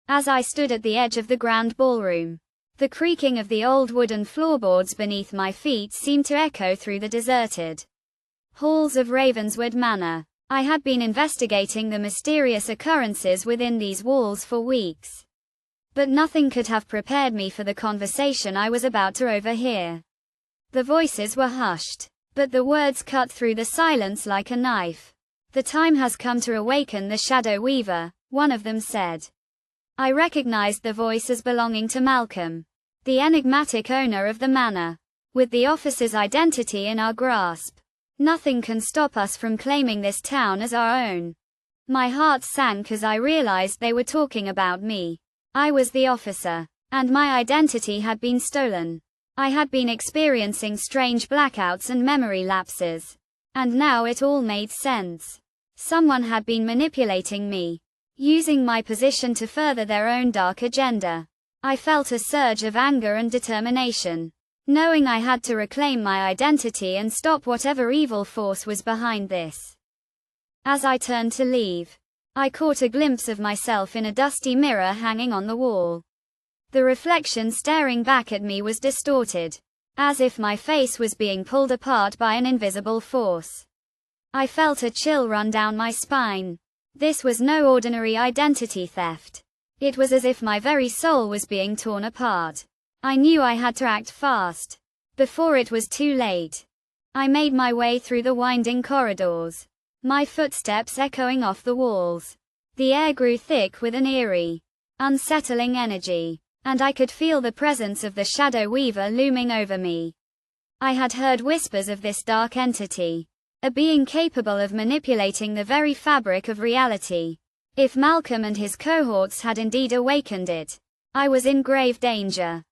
As I stood at the edge of the grand ballroom, the creaking of the old wooden floorboards beneath my feet seemed to echo through the deserted halls of Ravenswood Manor. I had been investigating the mysterious occurrences within these walls for weeks, but nothing could have prepared me for the conversation I was about to overhear. The voices were hushed, but the words cut through the silence like a knife. "The time has come to awaken the Shadow Weaver," one of them said. I recognized the voice as belonging to Malcolm, the enigmatic owner of the manor. With the officer's identity in our grasp, nothing can stop us from claiming this town as our own. My heart sank as I realized they were talking about me. I was the officer, and my identity had been stolen. I had been experiencing strange blackouts and memory lapses, and now it all made sense. Someone had been manipulating me, using my position to further their own dark agenda. I felt a surge of anger and determination, knowing I had to reclaim my identity and stop whatever evil force was behind this. As I turned to leave, I caught a glimpse of myself in a dusty mirror hanging on the wall. The reflection staring back at me was distorted, as if my face was being pulled apart by an invisible force. I felt a chill run down my spine. This was no ordinary identity theft. It was as if my very soul was being torn apart. I knew I had to act fast, before it was too late. I made my way through the winding corridors, my footsteps echoing off the walls. The air grew thick with an eerie, unsettling energy, and I could feel the presence of the Shadow Weaver looming over me. I had heard whispers of this dark entity, a being capable of manipulating the very fabric of reality. If Malcolm and his cohorts had indeed awakened it, I was in grave danger.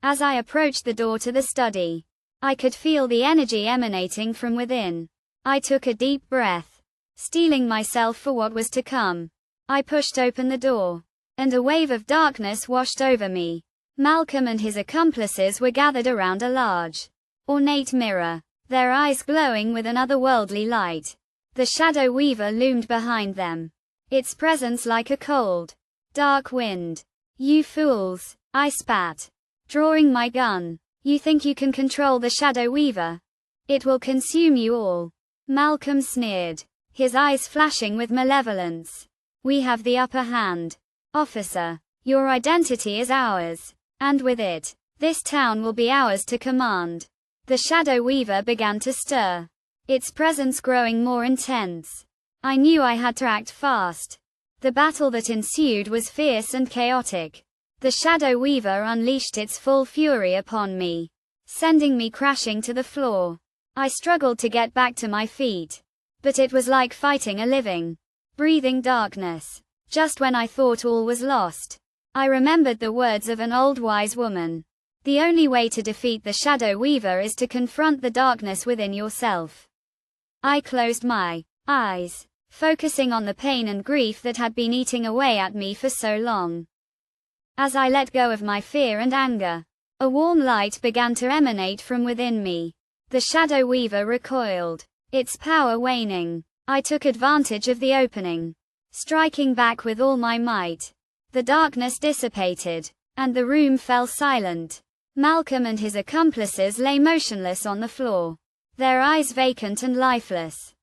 As I approached the door to the study, I could feel the energy emanating from within. I took a deep breath, steeling myself for what was to come. I pushed open the door, and a wave of darkness washed over me. Malcolm and his accomplices were gathered around a large, ornate mirror, their eyes glowing with an otherworldly light. The Shadow Weaver loomed behind them, its presence like a cold, dark wind. "You fools," I spat, drawing my gun. "You think you can control the Shadow Weaver? It will consume you all." Malcolm sneered, his eyes flashing with malevolence. "We have the upper hand, officer. Your identity is ours, and with it, this town will be ours to command." The Shadow Weaver began to stir, its presence growing more intense. I knew I had to act fast. The battle that ensued was fierce and chaotic. The Shadow Weaver unleashed its full fury upon me, sending me crashing to the floor. I struggled to get back to my feet, but it was like fighting a living, breathing darkness. Just when I thought all was lost, I remembered the words of an old wise woman. The only way to defeat the Shadow Weaver is to confront the darkness within yourself. I closed my eyes, focusing on the pain and grief that had been eating away at me for so long. As I let go of my fear and anger, a warm light began to emanate from within me. The Shadow Weaver recoiled, its power waning. I took advantage of the opening, striking back with all my might. The darkness dissipated, and the room fell silent. Malcolm and his accomplices lay motionless on the floor, their eyes vacant and lifeless.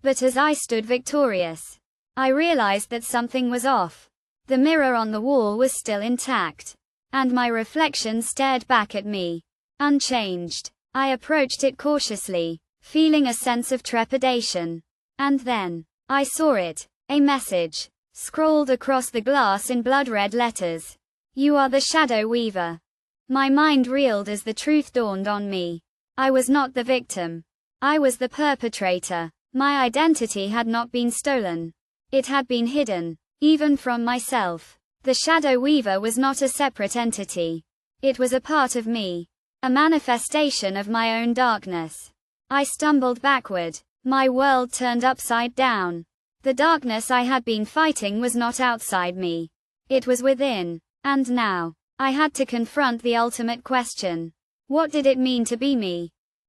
But as I stood victorious, I realized that something was off. The mirror on the wall was still intact, and my reflection stared back at me, unchanged. I approached it cautiously, feeling a sense of trepidation. And then, I saw it, a message, scrawled across the glass in blood-red letters. "You are the Shadow Weaver." My mind reeled as the truth dawned on me. I was not the victim. I was the perpetrator. My identity had not been stolen. It had been hidden, even from myself. The Shadow Weaver was not a separate entity. It was a part of me, a manifestation of my own darkness. I stumbled backward, my world turned upside down. The darkness I had been fighting was not outside me. It was within, and now, I had to confront the ultimate question. What did it mean to be me?